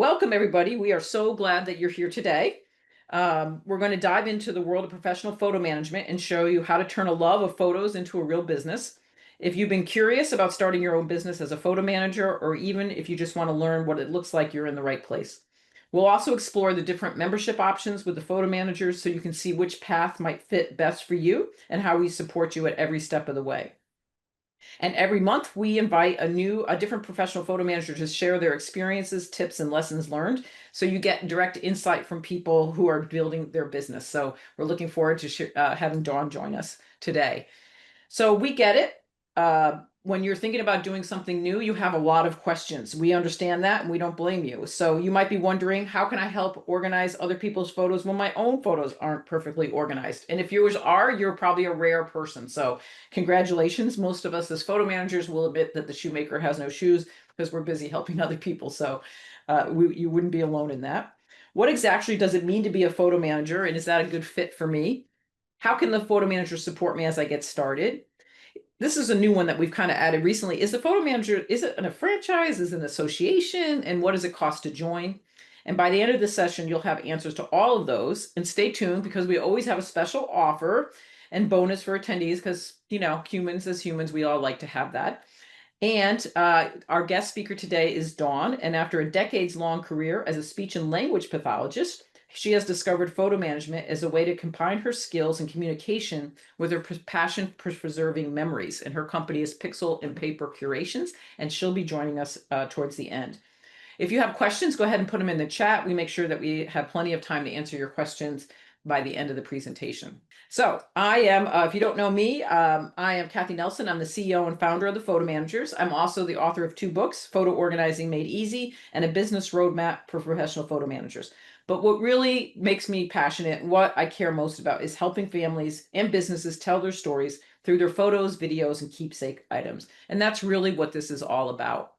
welcome everybody. We are so glad that you're here today. We're going to dive into the world of professional photo management and show you how to turn a love of photos into a real business. If you've been curious about starting your own business as a photo manager, or even if you just want to learn what it looks like, you're in the right place. We'll also explore the different membership options with the photo managers so you can see which path might fit best for you and how we support you at every step of the way. And every month we invite a different professional photo manager to share their experiences, tips, and lessons learned. So you get direct insight from people who are building their business. So we're looking forward to having Dawn join us today. So we get it. When you're thinking about doing something new, you have a lot of questions. We understand that and we don't blame you. So you might be wondering, how can I help organize other people's photos when my own photos aren't perfectly organized? And if yours are, you're probably a rare person. So congratulations. Most of us as photo managers will admit that the shoemaker has no shoes because we're busy helping other people. So you wouldn't be alone in that. What exactly does it mean to be a photo manager? And is that a good fit for me? How can the photo manager support me as I get started? This is a new one that we've kind of added recently. Is the photo manager, is it a franchise? Is it an association? And what does it cost to join? And by the end of the session, you'll have answers to all of those. And stay tuned because we always have a special offer and bonus for attendees because, humans as humans, we all like to have that. And our guest speaker today is Dawn. And after a decades-long career as a speech and language pathologist, she has discovered photo management as a way to combine her skills and communication with her passion for preserving memories. And her company is Pixel and Paper Curations, and she'll be joining us towards the end. If you have questions, go ahead and put them in the chat. We make sure that we have plenty of time to answer your questions by the end of the presentation. So I am, if you don't know me, I am Cathi Nelson. I'm the CEO and founder of the Photo Managers. I'm also the author of 2 books, Photo Organizing Made Easy and a Business Roadmap for Professional Photo Managers. But what really makes me passionate, what I care most about, is helping families and businesses tell their stories through their photos, videos, and keepsake items. And that's really what this is all about.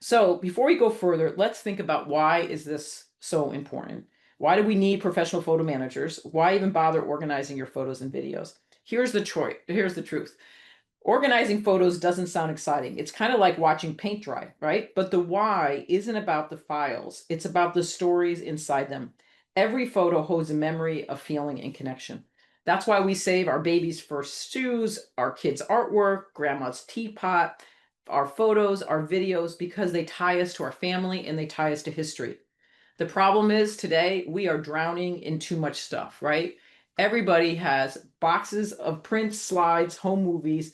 So before we go further, let's think about, why is this so important? Why do we need professional photo managers? Why even bother organizing your photos and videos? Here's the truth. Organizing photos doesn't sound exciting. It's kind of like watching paint dry, right? But the why isn't about the files. It's about the stories inside them. Every photo holds a memory, a feeling, and connection. That's why we save our baby's first shoes, our kids' artwork, grandma's teapot, our photos, our videos, because they tie us to our family and they tie us to history. The problem is today we are drowning in too much stuff, right? Everybody has boxes of prints, slides, home movies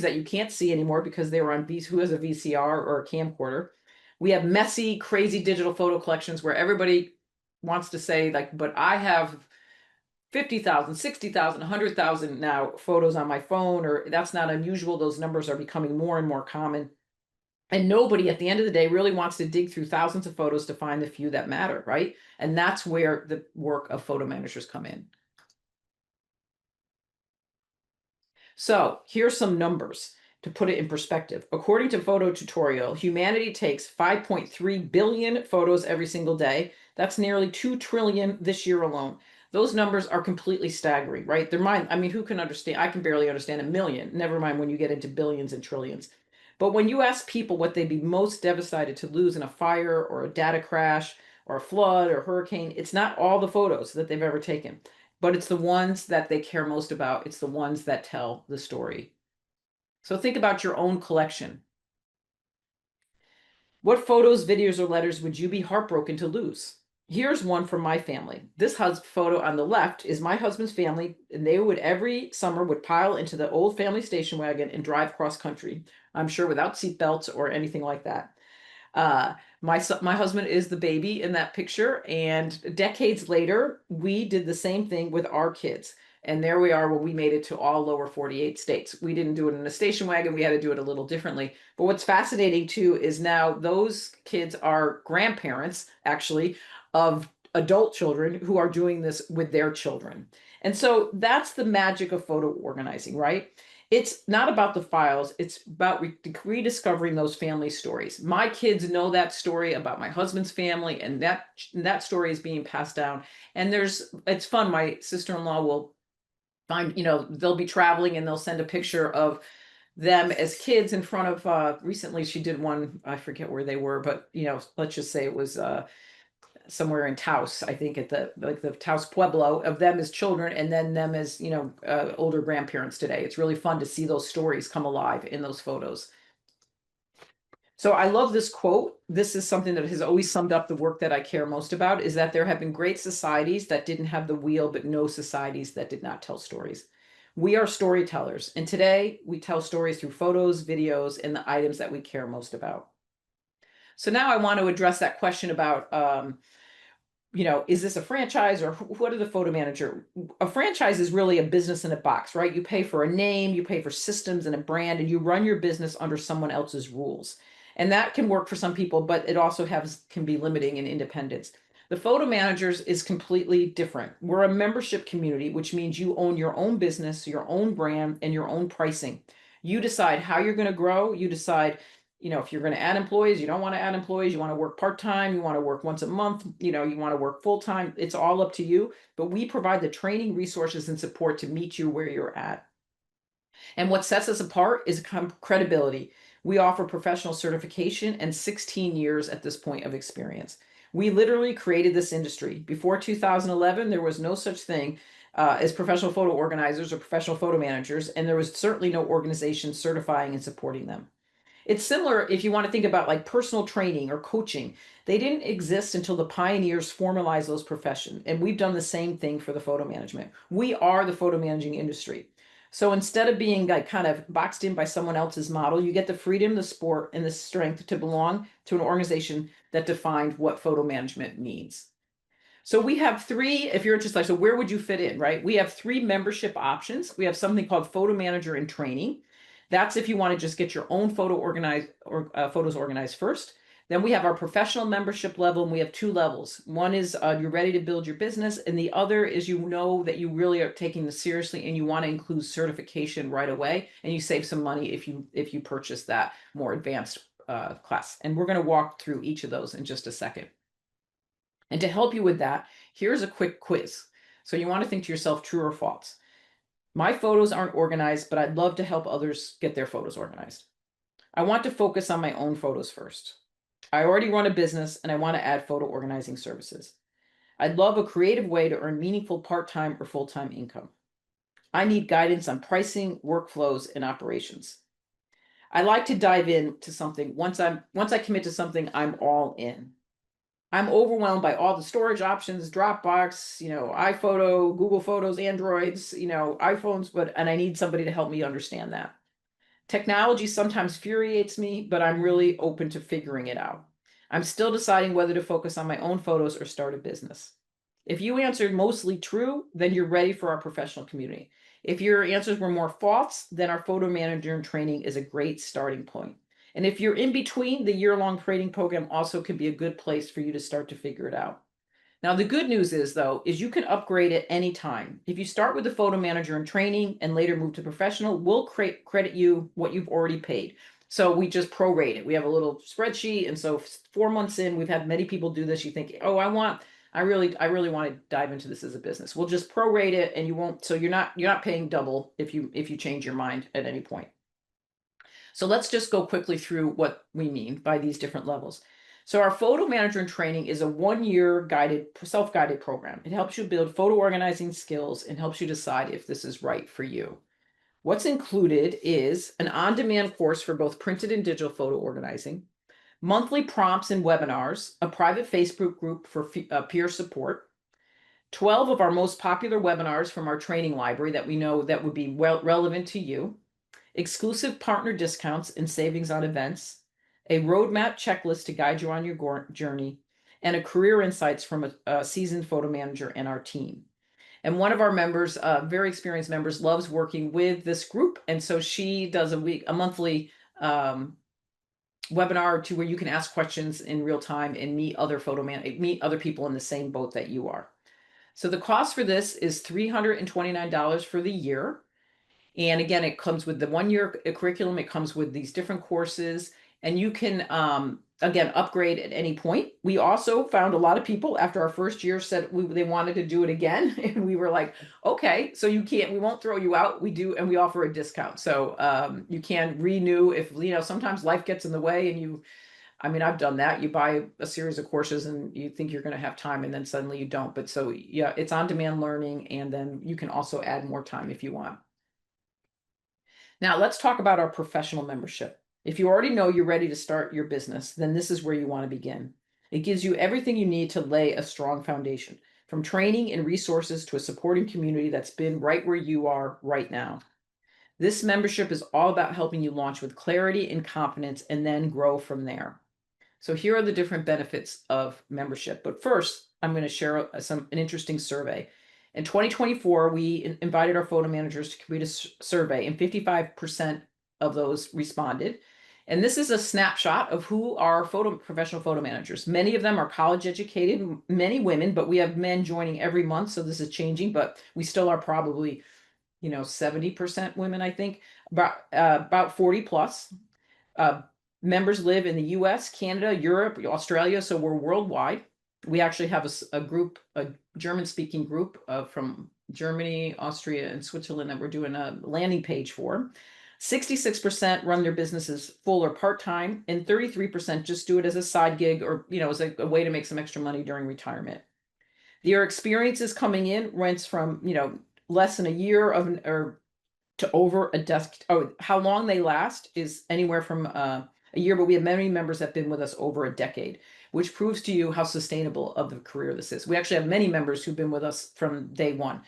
that you can't see anymore because they were on who has a VCR or a camcorder. We have messy, crazy digital photo collections where everybody wants to say, like, but I have 50,000, 60,000, 100,000 now photos on my phone, or that's not unusual. Those numbers are becoming more and more common. And nobody at the end of the day really wants to dig through thousands of photos to find the few that matter, right? And that's where the work of photo managers come in. So here's some numbers to put it in perspective. According to Photo Tutorial, humanity takes 5.3 billion photos every single day. That's nearly 2 trillion this year alone. Those numbers are completely staggering, right? Who can understand? I can barely understand a million, never mind when you get into billions and trillions. But when you ask people what they'd be most devastated to lose in a fire or a data crash or a flood or hurricane, it's not all the photos that they've ever taken, but it's the ones that they care most about. It's the ones that tell the story. So think about your own collection. What photos, videos, or letters would you be heartbroken to lose? Here's one from my family. This photo on the left is my husband's family, and they would every summer pile into the old family station wagon and drive cross country. I'm sure without seatbelts or anything like that. My husband is the baby in that picture, and decades later, we did the same thing with our kids. And there we are when we made it to all lower 48 states. We didn't do it in a station wagon. We had to do it a little differently. But what's fascinating too is now those kids are grandparents, actually, of adult children who are doing this with their children. And so that's the magic of photo organizing, right? It's not about the files. It's about rediscovering those family stories. My kids know that story about my husband's family, and that story is being passed down. And it's fun. My sister-in-law will find, they'll be traveling and they'll send a picture of them as kids in front of, recently she did one, I forget where they were, but let's just say it was somewhere in Taos, I think at the Taos Pueblo, of them as children and then them as, older grandparents today. It's really fun to see those stories come alive in those photos. So I love this quote. This is something that has always summed up the work that I care most about, is that there have been great societies that didn't have the wheel, but no societies that did not tell stories. We are storytellers, and today we tell stories through photos, videos, and the items that we care most about. So now I want to address that question about is this a franchise or what are the photo manager? A franchise is really a business in a box, right? You pay for a name, you pay for systems and a brand, and you run your business under someone else's rules. And that can work for some people, but it also can be limiting in independence. The photo managers is completely different. We're a membership community, which means you own your own business, your own brand, and your own pricing. You decide how you're going to grow. You decide if you're going to add employees, you don't want to add employees, you want to work part-time, you want to work once a month, you want to work full-time, it's all up to you. But we provide the training, resources, and support to meet you where you're at. And what sets us apart is credibility. We offer professional certification and 16 years at this point of experience. We literally created this industry. Before 2011, there was no such thing as professional photo organizers or professional photo managers, and there was certainly no organization certifying and supporting them. It's similar if you want to think about like personal training or coaching. They didn't exist until the pioneers formalized those professions. And we've done the same thing for the photo management. We are the photo managing industry. So instead of being like kind of boxed in by someone else's model, you get the freedom, the support, and the strength to belong to an organization that defined what photo management means. So we have three, if you're interested, so where would you fit in, right? We have three membership options. We have something called Photo Manager in Training. That's if you want to just get your own photos organized first. Then we have our professional membership level, and we have two levels. One is you're ready to build your business, and the other is you know that you really are taking this seriously and you want to include certification right away, and you save some money if you purchase that more advanced class. And we're going to walk through each of those in just a second. And to help you with that, here's a quick quiz. So you want to think to yourself, true or false. My photos aren't organized, but I'd love to help others get their photos organized. I want to focus on my own photos first. I already run a business and I want to add photo organizing services. I'd love a creative way to earn meaningful part-time or full-time income. I need guidance on pricing, workflows, and operations. I like to dive into something. Once I commit to something, I'm all in. I'm overwhelmed by all the storage options, Dropbox, iPhoto, Google Photos, Androids, iPhones, and I need somebody to help me understand that. Technology sometimes infuriates me, but I'm really open to figuring it out. I'm still deciding whether to focus on my own photos or start a business. If you answered mostly true, then you're ready for our professional community. If your answers were more false, then our photo manager in training is a great starting point. And if you're in between, the year-long training program also could be a good place for you to start to figure it out. Now, the good news is, though, is you can upgrade at any time. If you start with the photo manager in training and later move to professional, we'll credit you what you've already paid. So we just prorate it. We have a little spreadsheet. And so 4 months in, we've had many people do this. You think, oh, I really want to dive into this as a business. We'll just prorate it and you won't, so you're not paying double if you change your mind at any point. So let's just go quickly through what we mean by these different levels. So our photo manager in training is a 1-year self-guided program. It helps you build photo organizing skills and helps you decide if this is right for you. What's included is an on-demand course for both printed and digital photo organizing, monthly prompts and webinars, a private Facebook group for peer support, 12 of our most popular webinars from our training library that we know that would be relevant to you, exclusive partner discounts and savings on events, a roadmap checklist to guide you on your journey, and a career insights from a seasoned photo manager and our team. And one of our members, very experienced members, loves working with this group. And so she does a monthly webinar to where you can ask questions in real time and meet other people in the same boat that you are. So the cost for this is $329 for the year. And again, it comes with the 1-year curriculum. It comes with these different courses, and you can again, upgrade at any point. We also found a lot of people after our first year said they wanted to do it again. And we were like, okay, so we won't throw you out. We do, and we offer a discount. So you can renew if, sometimes life gets in the way and I mean, I've done that. You buy a series of courses and you think you're going to have time and then suddenly you don't. But so, yeah, it's on demand learning. And then you can also add more time if you want. Now, let's talk about our professional membership. If you already know you're ready to start your business, then this is where you want to begin. It gives you everything you need to lay a strong foundation, from training and resources to a supporting community that's been right where you are right now. This membership is all about helping you launch with clarity and confidence and then grow from there. So here are the different benefits of membership. But first, I'm going to share an interesting survey. In 2024, we invited our photo managers to complete a survey, and 55% of those responded. And this is a snapshot of who are professional photo managers. Many of them are college educated, many women, but we have men joining every month, so this is changing. But we still are probably 70% women, I think, about 40 plus. Members live in the US, Canada, Europe, Australia, so we're worldwide. We actually have a group, a German-speaking group from Germany, Austria, and Switzerland that we're doing a landing page for. 66% run their businesses full or part-time, and 33% just do it as a side gig or, as a way to make some extra money during retirement. Their experiences coming in rents from, less than a year or to over a desk. Oh, how long they last is anywhere from a year, but we have many members that have been with us over a decade, which proves to you how sustainable of the career this is. We actually have many members who've been with us from day one.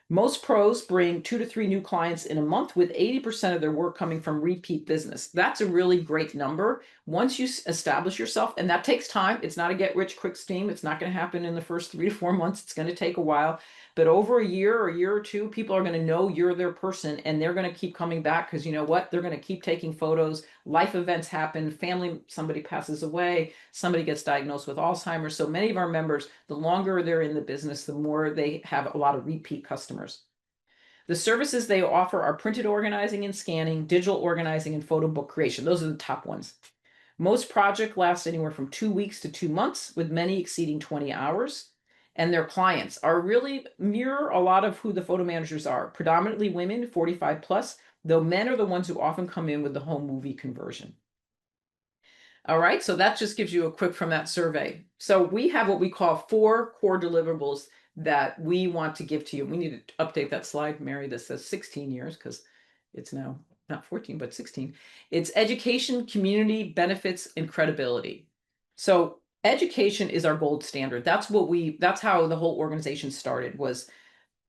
Most pros bring 2 to 3 new clients in a month, with 80% of their work coming from repeat business. That's a really great number. Once you establish yourself, and that takes time, it's not a get rich quick scheme. It's not going to happen in the first 3 to 4 months. It's going to take a while. But over a year or two, people are going to know you're their person, and they're going to keep coming back because you know what? They're going to keep taking photos. Life events happen, somebody passes away, somebody gets diagnosed with Alzheimer's. So many of our members, the longer they're in the business, the more they have a lot of repeat customers. The services they offer are printed organizing and scanning, digital organizing, and photo book creation. Those are the top ones. Most projects last anywhere from 2 weeks to 2 months, with many exceeding 20 hours. And their clients are really mirror a lot of who the photo managers are, predominantly women, 45 plus, though men are the ones who often come in with the home movie conversion. All right, so that just gives you a quick from that survey. So we have what we call 4 core deliverables that we want to give to you. We need to update that slide, Mary, that says 16 years because it's now not 14, but 16. It's education, community, benefits, and credibility. So education is our gold standard. That's how the whole organization started, was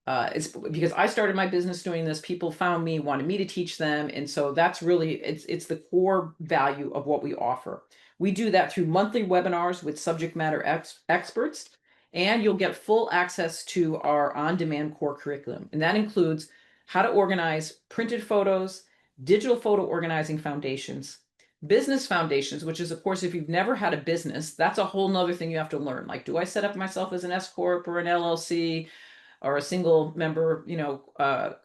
it's because I started my business doing this. People found me, wanted me to teach them. And so that's really, it's the core value of what we offer. We do that through monthly webinars with subject matter experts, and you'll get full access to our on-demand core curriculum. And that includes how to organize printed photos, digital photo organizing foundations, business foundations, which is, of course, if you've never had a business, that's a whole nother thing you have to learn. Like, do I set up myself as an S Corp or an LLC or a single member,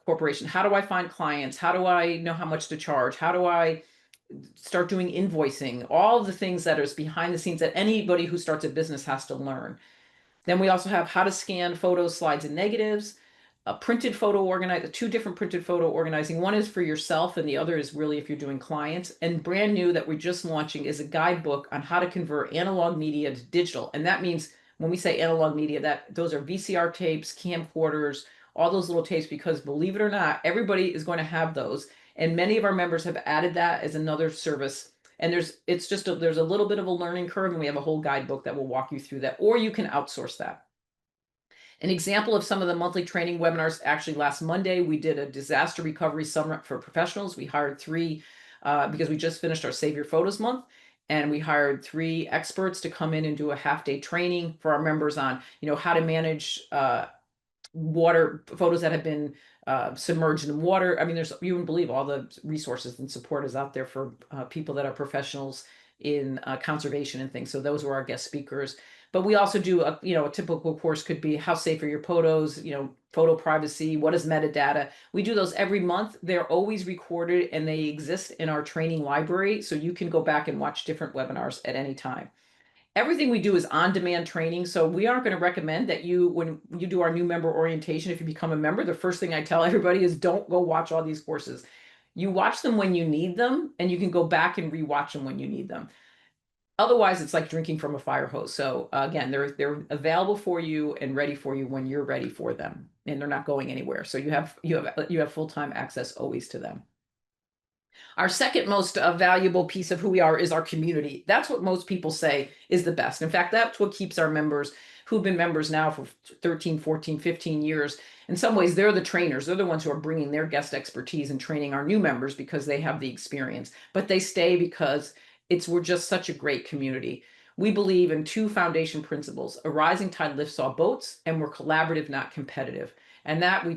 corporation? How do I find clients? How do I know how much to charge? How do I start doing invoicing? All of the things that is behind the scenes that anybody who starts a business has to learn. Then we also have how to scan photos, slides, and negatives, a printed photo organizer, 2 different printed photo organizing. One is for yourself and the other is really if you're doing clients. And brand new that we're just launching is a guidebook on how to convert analog media to digital. And that means when we say analog media, those are VCR tapes, camcorders, all those little tapes, because believe it or not, everybody is going to have those. And many of our members have added that as another service. And there's a little bit of a learning curve, and we have a whole guidebook that will walk you through that, or you can outsource that. An example of some of the monthly training webinars, actually last Monday, we did a disaster recovery summit for professionals. We hired 3, because we just finished our Save Your Photos month, and we hired 3 experts to come in and do a half-day training for our members on, how to manage water photos that have been submerged in water. I mean, you wouldn't believe all the resources and support is out there for people that are professionals in conservation and things. So those were our guest speakers. But we also do a typical course could be how safe are your photos, photo privacy, what is metadata. We do those every month. They're always recorded and they exist in our training library. So you can go back and watch different webinars at any time. Everything we do is on-demand training. So we aren't going to recommend that when you do our new member orientation, if you become a member, the first thing I tell everybody is don't go watch all these courses. You watch them when you need them, and you can go back and rewatch them when you need them. Otherwise, it's like drinking from a fire hose. So again, they're available for you and ready for you when you're ready for them, and they're not going anywhere. So you have full-time access always to them. Our second most valuable piece of who we are is our community. That's what most people say is the best. In fact, that's what keeps our members who've been members now for 13, 14, 15 years. In some ways, they're the trainers. They're the ones who are bringing their guest expertise and training our new members because they have the experience. But they stay because we're just such a great community. We believe in two foundation principles: a rising tide lifts all boats, and we're collaborative, not competitive. And that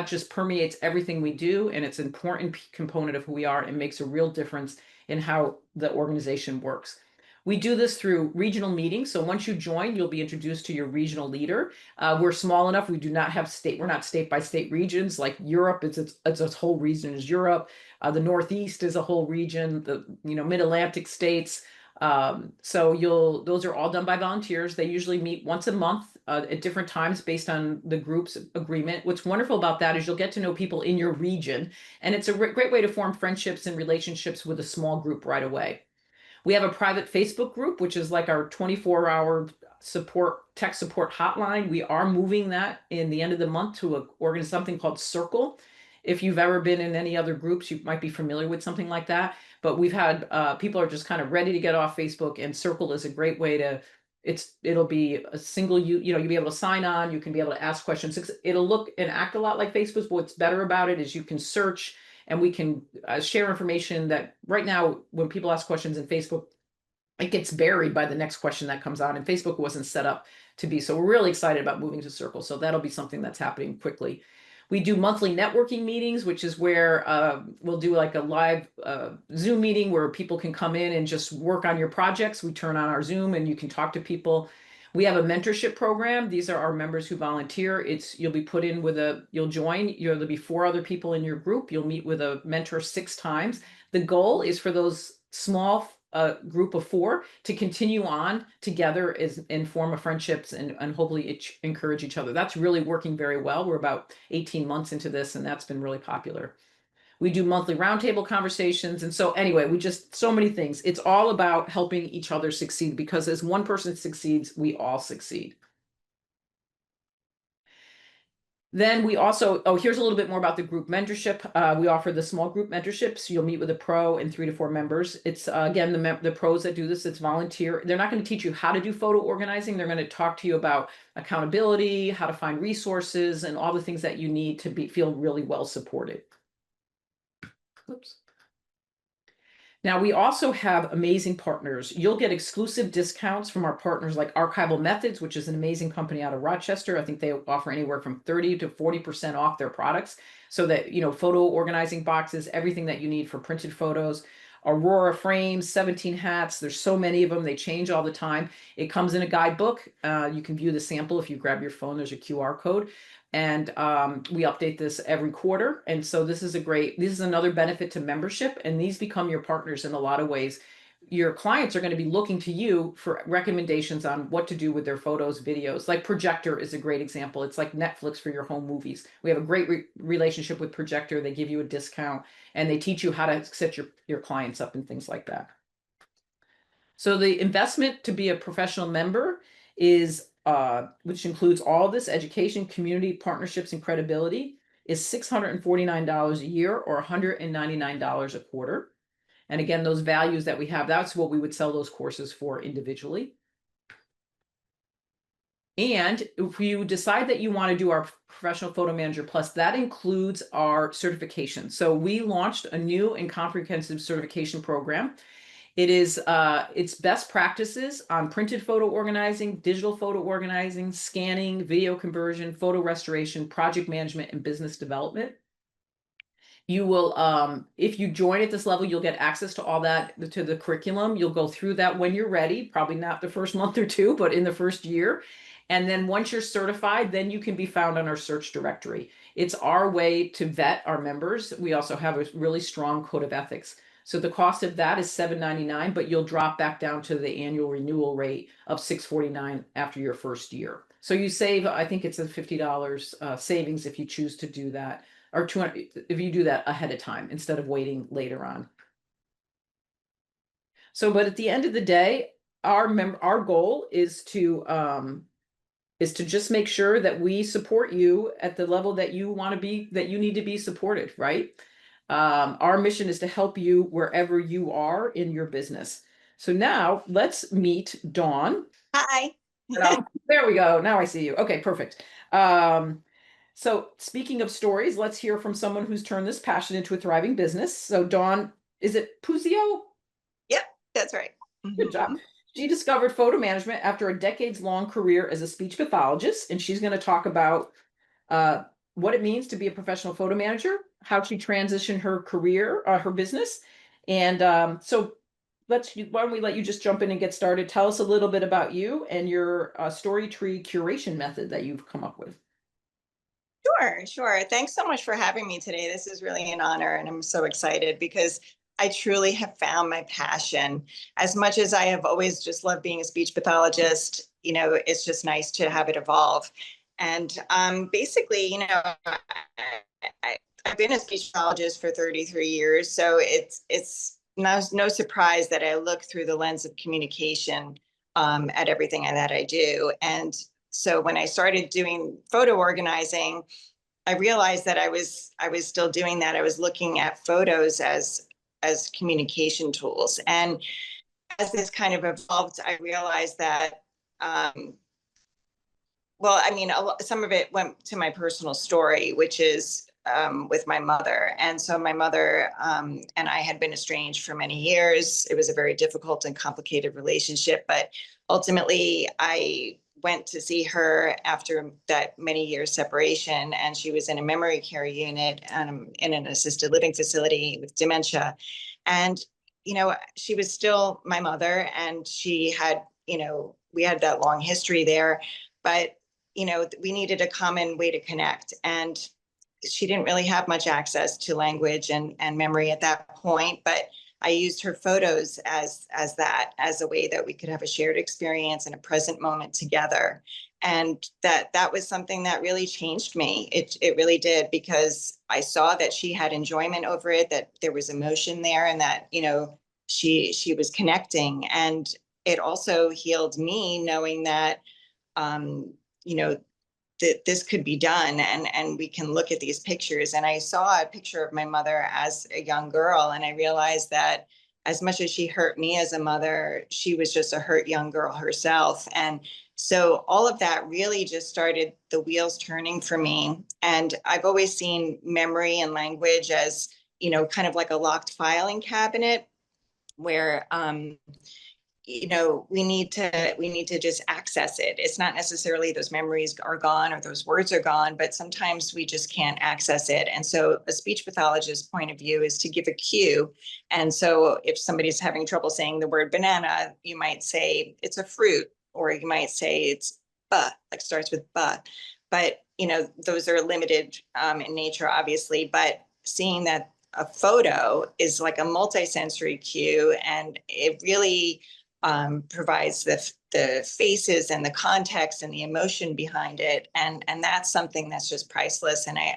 just permeates everything we do, and it's an important component of who we are and makes a real difference in how the organization works. We do this through regional meetings. So once you join, you'll be introduced to your regional leader. We're small enough. We do not have we're not state by state regions like Europe. It's a whole region is Europe. The Northeast is a whole region, the mid-Atlantic states. Those are all done by volunteers. They usually meet once a month at different times based on the group's agreement. What's wonderful about that is you'll get to know people in your region, and it's a great way to form friendships and relationships with a small group right away. We have a private Facebook group, which is like our 24-hour tech support hotline. We are moving that in the end of the month to organize something called Circle. If you've ever been in any other groups, you might be familiar with something like that. But we've had people are just kind of ready to get off Facebook, and Circle is a great way to. It'll be a single you'll be able to sign on. You can be able to ask questions. It'll look and act a lot like Facebook. But what's better about it is you can search, and we can share information that right now when people ask questions in Facebook, it gets buried by the next question that comes on, and Facebook wasn't set up to be. So we're really excited about moving to Circle. So that'll be something that's happening quickly. We do monthly networking meetings, which is where we'll do like a live Zoom meeting where people can come in and just work on your projects. We turn on our Zoom and you can talk to people. We have a mentorship program. These are our members who volunteer. You'll be put in you'll join, there'll be 4 other people in your group. You'll meet with a mentor 6 times. The goal is for those small group of 4 to continue on together and form friendships and hopefully encourage each other. That's really working very well. We're about 18 months into this, and that's been really popular. We do monthly roundtable conversations. And so anyway, so many things. It's all about helping each other succeed, because as one person succeeds, we all succeed. Then we also, here's a little bit more about the group mentorship. We offer the small group mentorship. So you'll meet with a pro and 3 to 4 members. It's, again, the pros that do this, it's volunteer. They're not going to teach you how to do photo organizing. They're going to talk to you about accountability, how to find resources, and all the things that you need to feel really well supported. Oops. Now, we also have amazing partners. You'll get exclusive discounts from our partners like Archival Methods, which is an amazing company out of Rochester. I think they offer anywhere from 30 to 40% off their products. So that, photo organizing boxes, everything that you need for printed photos. Aurora frames, 17 hats. There's so many of them. They change all the time. It comes in a guidebook. You can view the sample. If you grab your phone, there's a QR code. And we update this every quarter. And so this is another benefit to membership. And these become your partners in a lot of ways. Your clients are going to be looking to you for recommendations on what to do with their photos, videos. Like Projector is a great example. It's like Netflix for your home movies. We have a great relationship with Projector. They give you a discount, and they teach you how to set your clients up and things like that. So the investment to be a professional member is, which includes all this education, community, partnerships, and credibility, is $649 a year or $199 a quarter. And again, those values that we have, that's what we would sell those courses for individually. And if you decide that you want to do our Professional Photo Manager Plus, that includes our certification. So we launched a new and comprehensive certification program. It's best practices on printed photo organizing, digital photo organizing, scanning, video conversion, photo restoration, project management, and business development. You will, if you join at this level, you'll get access to all that, to the curriculum. You'll go through that when you're ready, probably not the first month or two, but in the first year. And then once you're certified, then you can be found on our search directory. It's our way to vet our members. We also have a really strong code of ethics. So the cost of that is $7.99, but you'll drop back down to the annual renewal rate of $6.49 after your first year. So you save, I think it's a $50 savings if you choose to do that, or 200 if you do that ahead of time instead of waiting later on. So, but at the end of the day, our goal is to just make sure that we support you at the level that you want to be, that you need to be supported, right? Our mission is to help you wherever you are in your business. So now let's meet Dawn. Hi. There we go. Now I see you. Okay, perfect. So speaking of stories, let's hear from someone who's turned this passion into a thriving business. So Dawn, is it Puzzio? Yep, that's right. Good job. She discovered photo management after a decades-long career as a speech pathologist, and she's going to talk about what it means to be a professional photo manager, how she transitioned her career, her business. And so why don't we let you just jump in and get started? Tell us a little bit about you and your story tree curation method that you've come up with. Sure. Thanks so much for having me today. This is really an honor, and I'm so excited because I truly have found my passion. As much as I have always just loved being a speech pathologist, it's just nice to have it evolve. And basically, I've been a speech pathologist for 33 years, so it's no surprise that I look through the lens of communication at everything that I do. And so when I started doing photo organizing, I realized that I was still doing that. I was looking at photos as communication tools. And as this kind of evolved, I realized that, some of it went to my personal story, which is with my mother. And so my mother and I had been estranged for many years. It was a very difficult and complicated relationship, but ultimately I went to see her after that many years separation, and she was in a memory care unit in an assisted living facility with dementia. And, she was still my mother, and she had, we had that long history there, but, we needed a common way to connect. And she didn't really have much access to language and memory at that point, but I used her photos as a way that we could have a shared experience and a present moment together. And that was something that really changed me. It really did, because I saw that she had enjoyment over it, that there was emotion there, and that, she was connecting. And it also healed me knowing that, that this could be done, and we can look at these pictures. And I saw a picture of my mother as a young girl, and I realized that as much as she hurt me as a mother, she was just a hurt young girl herself. And so all of that really just started the wheels turning for me. And I've always seen memory and language as, kind of like a locked filing cabinet where we need to just access it. It's not necessarily those memories are gone or those words are gone, but sometimes we just can't access it. And so a speech pathologist's point of view is to give a cue. And so if somebody's having trouble saying the word banana, you might say it's a fruit, or you might say it's like starts with but those are limited in nature, obviously, but seeing that a photo is like a multisensory cue, and it really provides the faces and the context and the emotion behind it. And that's something that's just priceless. And I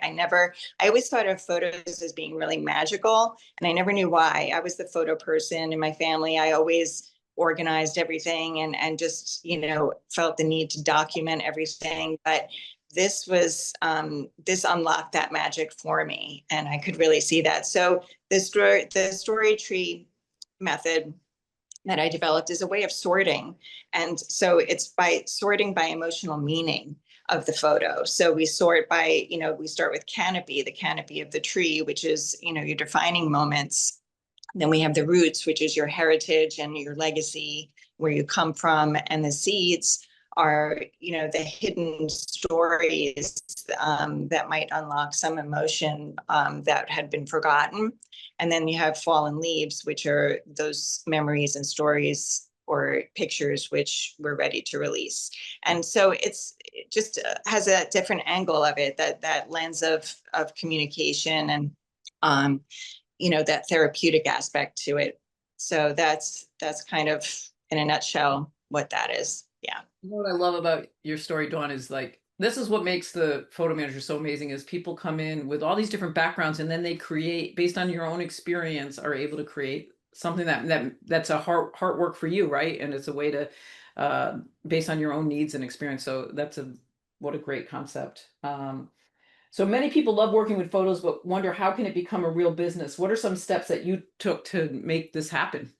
always thought of photos as being really magical, and I never knew why. I was the photo person in my family. I always organized everything and just, felt the need to document everything. But this unlocked that magic for me, and I could really see that. So the story tree method that I developed is a way of sorting. And so it's by sorting by emotional meaning of the photo. So we sort by, we start with canopy, the canopy of the tree, which is, your defining moments. Then we have the roots, which is your heritage and your legacy, where you come from. And the seeds are, the hidden stories that might unlock some emotion that had been forgotten. And then you have fallen leaves, which are those memories and stories or pictures which we're ready to release. And so it just has a different angle of it, that lens of communication and that therapeutic aspect to it. So that's kind of in a nutshell what that is. Yeah. What I love about your story, Dawn, is like this is what makes the photo manager so amazing is people come in with all these different backgrounds and then they create based on your own experience are able to create something that's a heart work for you, right? And it's a way to based on your own needs and experience. So what a great concept. So many people love working with photos, but wonder how can it become a real business? What are some steps that you took to make this happen?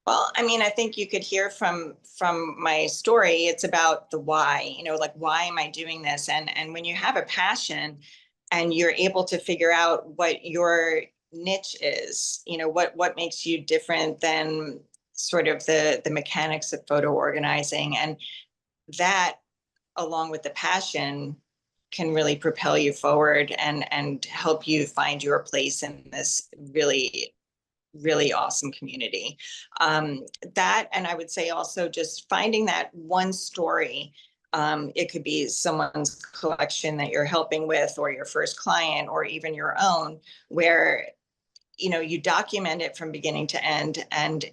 Well, I mean, I think you could hear from my story. It's about the why. Like, why am I doing this? And when you have a passion, and you're able to figure out what your niche is, what makes you different than sort of the mechanics of photo organizing, and that, along with the passion, can really propel you forward and help you find your place in this really really awesome community. That, and I would say also just finding that one story. It could be someone's collection that you're helping with, or your first client, or even your own, where you document it from beginning to end. And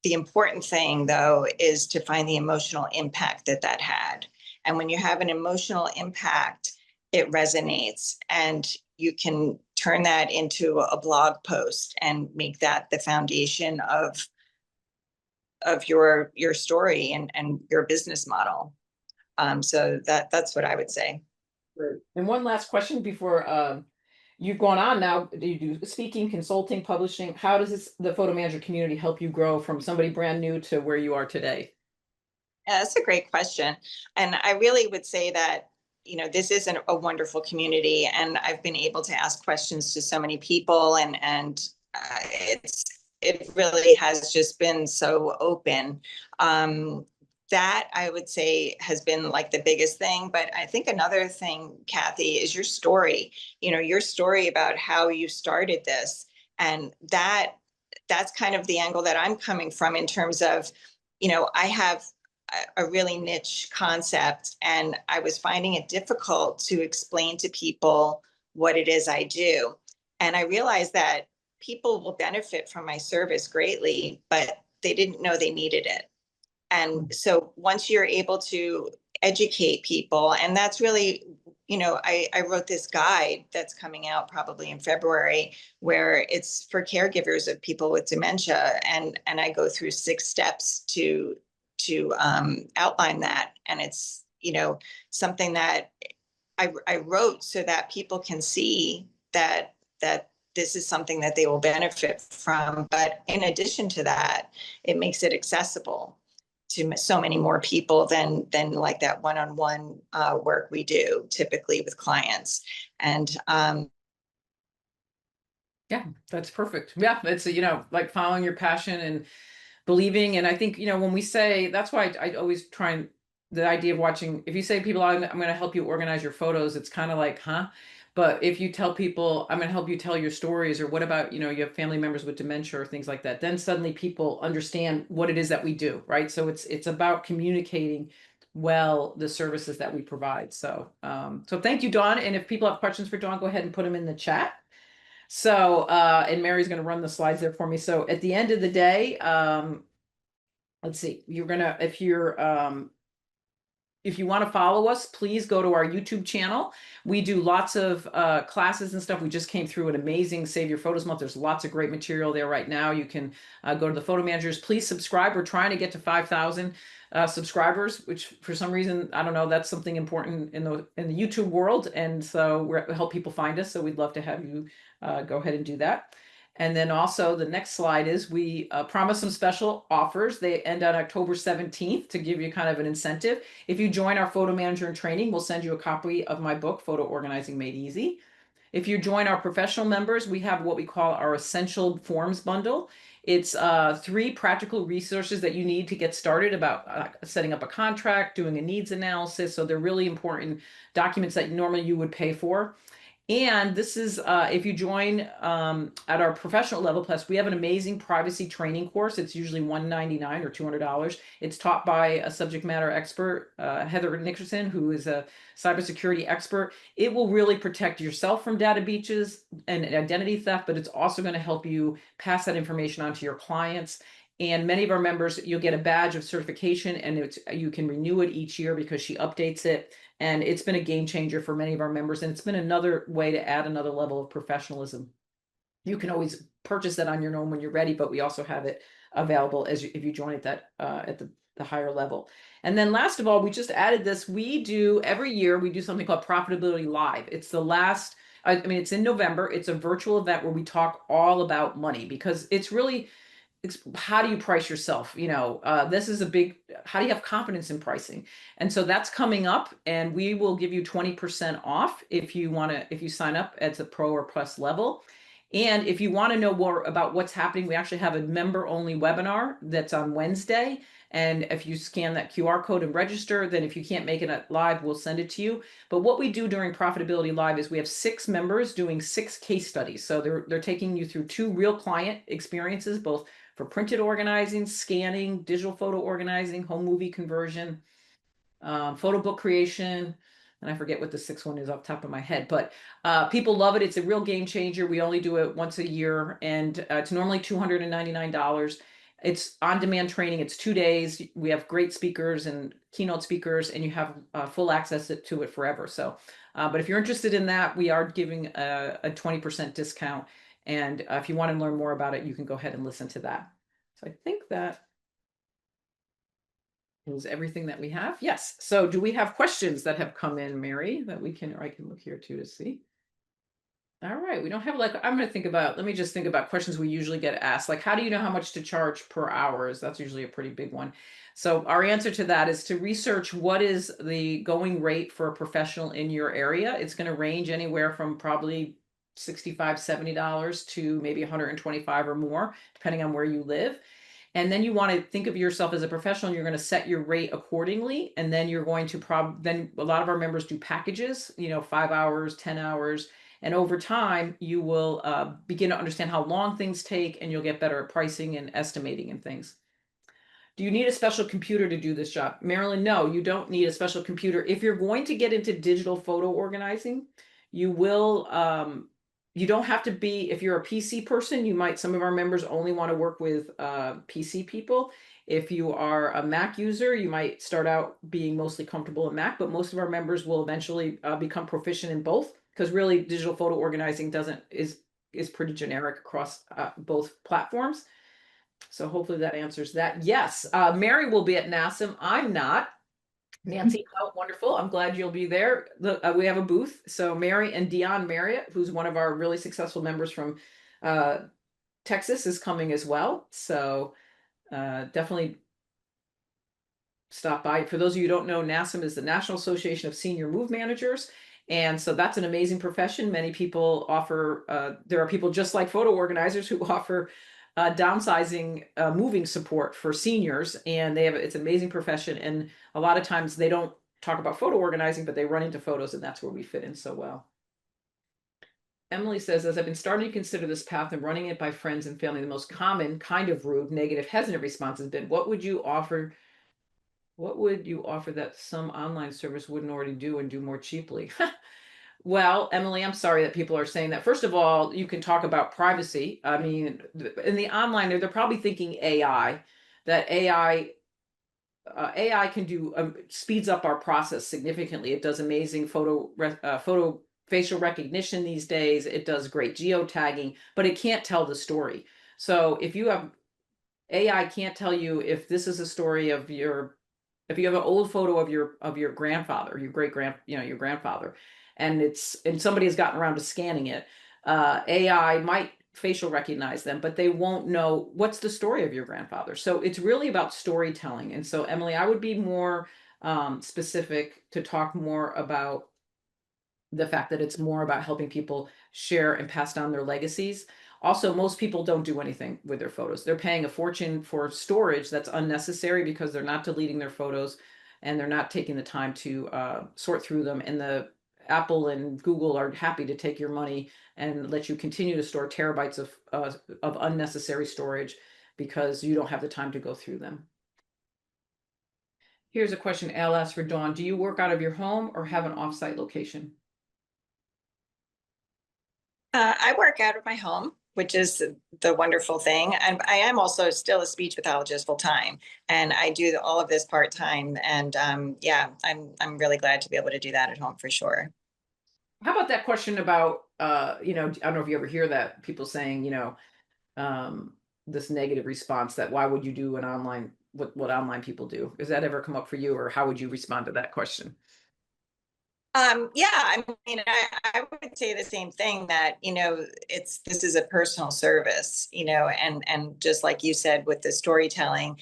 the important thing, though, is to find the emotional impact that had. And when you have an emotional impact, it resonates, and you can turn that into a blog post and make that the foundation of your story and your business model. So that's what I would say. Great. And one last question before you've gone on now. Do you do speaking, consulting, publishing? How does the photo manager community help you grow from somebody brand new to where you are today? Yeah, that's a great question. And I really would say that, this is a wonderful community, and I've been able to ask questions to so many people, and it really has just been so open. That, I would say, has been like the biggest thing. But I think another thing, Cathi, is your story. Your story about how you started this, and that's kind of the angle that I'm coming from, in terms of, I have a really niche concept, and I was finding it difficult to explain to people what it is I do. And I realized that people will benefit from my service greatly, but they didn't know they needed it. And so once you're able to educate people, and that's really, I wrote this guide that's coming out probably in February, where it's for caregivers of people with dementia, and I go through 6 steps to outline that. And it's, something that I wrote so that people can see that this is something that they will benefit from. But in addition to that, it makes it accessible to so many more people than like that one-on-one work we do typically with clients. And Yeah, that's perfect. Yeah, it's like following your passion and believing. And I think when we say that's why I always try and the idea of watching. If you say to people, I'm going to help you organize your photos, it's kind of like, huh? But if you tell people, I'm going to help you tell your stories, or what about you have family members with dementia or things like that, then suddenly people understand what it is that we do, right? So it's about communicating well the services that we provide. So so thank you, Dawn. And if people have questions for Dawn, go ahead and put them in the chat. So, and Mary's going to run the slides there for me. So at the end of the day, let's see, if you want to follow us, please go to our YouTube channel. We do lots of classes and stuff. We just came through an amazing Save Your Photos month. There's lots of great material there right now. You can go to the photo managers. Please subscribe. We're trying to get to 5,000 subscribers, which for some reason, I don't know, that's something important in the YouTube world. And so we help people find us. So we'd love to have you go ahead and do that. And then also the next slide is we promise some special offers. They end on October 17th to give you kind of an incentive. If you join our photo manager in training, we'll send you a copy of my book, Photo Organizing Made Easy. If you join our professional members, we have what we call our Essential Forms bundle. It's 3 practical resources that you need to get started about setting up a contract, doing a needs analysis. So they're really important documents that normally you would pay for. And this is if you join at our professional level plus, we have an amazing privacy training course. It's usually $199 or $200. It's taught by a subject matter expert, Heather Nickerson, who is a cybersecurity expert. It will really protect yourself from data breaches and identity theft, but it's also going to help you pass that information on to your clients. And many of our members, you'll get a badge of certification, and you can renew it each year because she updates it. And it's been a game changer for many of our members. And it's been another way to add another level of professionalism. You can always purchase that on your own when you're ready, but we also have it available if you join at the higher level. And then last of all, we just added this. We do every year, we do something called Profitability Live. It's the last, I mean, it's in November. It's a virtual event where we talk all about money because it's really, how do you price yourself? This is a big, how do you have confidence in pricing? And so that's coming up, and we will give you 20% off if you sign up as a pro or plus level. And if you want to know more about what's happening, we actually have a member only webinar that's on Wednesday. And if you scan that QR code and register, then if you can't make it live, we'll send it to you. But what we do during Profitability Live is we have 6 members doing 6 case studies. So they're taking you through 2 real client experiences, both for printed organizing, scanning, digital photo organizing, home movie conversion, photo book creation. And I forget what the 6th one is off the top of my head, but people love it. It's a real game changer. We only do it once a year, and it's normally $299. It's on-demand training. It's 2 days. We have great speakers and keynote speakers, and you have full access to it forever. So, but if you're interested in that, we are giving a 20% discount. And if you want to learn more about it, you can go ahead and listen to that. So I think that is everything that we have. Yes. So do we have questions that have come in, Mary, that or I can look here too to see? All right. We don't have let me just think about questions we usually get asked. Like, how do you know how much to charge per hour? That's usually a pretty big one. So our answer to that is to research what is the going rate for a professional in your area. It's going to range anywhere from probably $65, $70 to maybe 125 or more, depending on where you live. And then you want to think of yourself as a professional, and you're going to set your rate accordingly. And then you're going to then a lot of our members do packages, 5 hours, 10 hours. And over time, you will begin to understand how long things take, and you'll get better at pricing and estimating and things. Do you need a special computer to do this job? Marilyn, no, you don't need a special computer. If you're going to get into digital photo organizing, you will, you don't have to be, if you're a PC person, some of our members only want to work with PC people. If you are a Mac user, you might start out being mostly comfortable in Mac, but most of our members will eventually become proficient in both, because really digital photo organizing is pretty generic across both platforms. So hopefully that answers that. Yes, Mary will be at NASM. I'm not. Nancy, oh, wonderful. I'm glad you'll be there. Look, we have a booth. So Mary and Dion Marriott, who's one of our really successful members from Texas, is coming as well. So definitely stop by. For those of you who don't know, NASM is the National Association of Senior Move Managers. And so that's an amazing profession. Many people offer, there are people just like photo organizers who offer downsizing moving support for seniors, and it's an amazing profession. And a lot of times they don't talk about photo organizing, but they run into photos, and that's where we fit in so well. Emily says, as I've been starting to consider this path and running it by friends and family, the most common kind of rude, negative, hesitant response has been, what would you offer that some online service wouldn't already do and do more cheaply? Well, Emily, I'm sorry that people are saying that. First of all, you can talk about privacy. I mean, in the online, they're probably thinking AI, that AI can do speeds up our process significantly. It does amazing photo facial recognition these days. It does great geotagging, but it can't tell the story. So if you have AI can't tell you if this is a story of if you have an old photo of your grandfather, your grandfather, and somebody has gotten around to scanning it, AI might facial recognize them, but they won't know what's the story of your grandfather. So it's really about storytelling. And so, Emily, I would be more specific to talk more about the fact that it's more about helping people share and pass down their legacies. Also, most people don't do anything with their photos. They're paying a fortune for storage that's unnecessary because they're not deleting their photos and they're not taking the time to sort through them. And the Apple and Google are happy to take your money and let you continue to store terabytes of unnecessary storage because you don't have the time to go through them. Here's a question Al asked for Dawn. Do you work out of your home or have an offsite location? I work out of my home, which is the wonderful thing. And I am also still a speech pathologist full time, and I do all of this part time. And yeah, I'm really glad to be able to do that at home for sure. How about that question about, I don't know if you ever hear that people saying, um, this negative response that why would you do an online, what online people do? Does that ever come up for you, or how would you respond to that question? Yeah, I mean, I would say the same thing that, this is a personal service, and just like you said with the storytelling,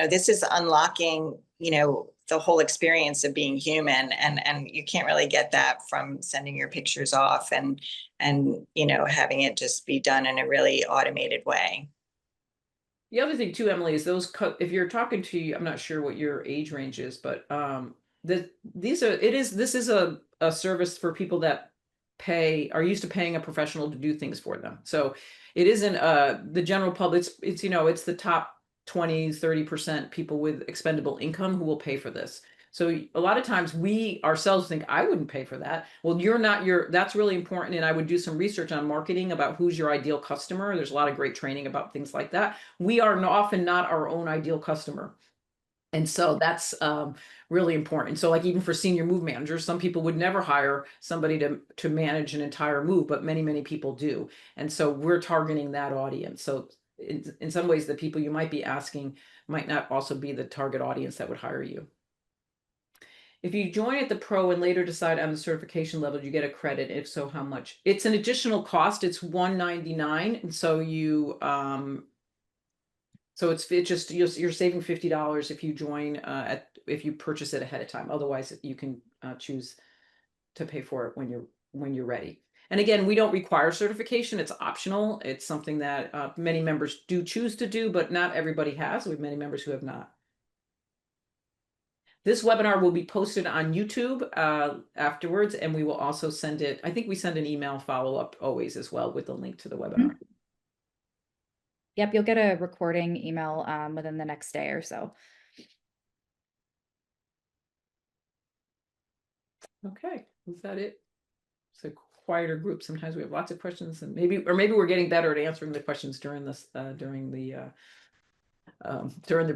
this is unlocking, the whole experience of being human, and you can't really get that from sending your pictures off and having it just be done in a really automated way. The other thing too, Emily, is if you're talking to, I'm not sure what your age range is, but this is a service for people that are used to paying a professional to do things for them. So it isn't the general public. It's the top 20, 30% people with expendable income who will pay for this. So a lot of times we ourselves think, I wouldn't pay for that. Well, that's really important. And I would do some research on marketing about who's your ideal customer. There's a lot of great training about things like that. We are often not our own ideal customer. And so that's really important. So like even for senior move managers, some people would never hire somebody to manage an entire move, but many people do. And so we're targeting that audience. So in some ways, the people you might be asking might not also be the target audience that would hire you. If you join at the pro and later decide on the certification level, you get a credit. If so, how much? It's an additional cost. It's $199. And so it's just you're saving $50 if you join if you purchase it ahead of time. Otherwise, you can choose to pay for it when you're ready. And again, we don't require certification. It's optional. It's something that many members do choose to do, but not everybody has. We have many members who have not. This webinar will be posted on YouTube afterwards, and we will also send it. I think we send an email follow-up always as well with the link to the webinar. Yep, you'll get a recording email within the next day or so. Okay, is that it? It's a quieter group. Sometimes we have lots of questions, and maybe we're getting better at answering the questions during the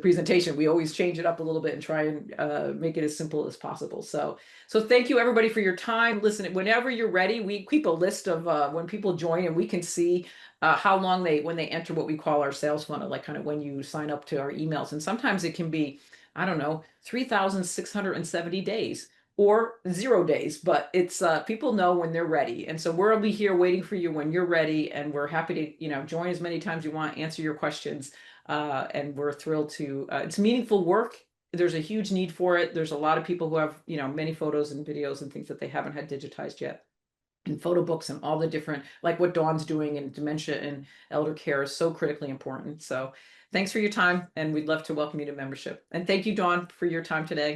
presentation. We always change it up a little bit and try and make it as simple as possible. So thank you everybody for your time. Listen, whenever you're ready, we keep a list of when people join, and we can see how long when they enter what we call our sales funnel, like kind of when you sign up to our emails. And sometimes it can be, I don't know, 3,670 days or 0 days, but it's people know when they're ready. And so we'll be here waiting for you when you're ready, and we're happy to join as many times you want, answer your questions. And we're thrilled to, it's meaningful work. There's a huge need for it. There's a lot of people who have, many photos and videos and things that they haven't had digitized yet. And photo books and all the different, like what Dawn's doing in dementia and elder care is so critically important. So thanks for your time, and we'd love to welcome you to membership. And thank you, Dawn, for your time today.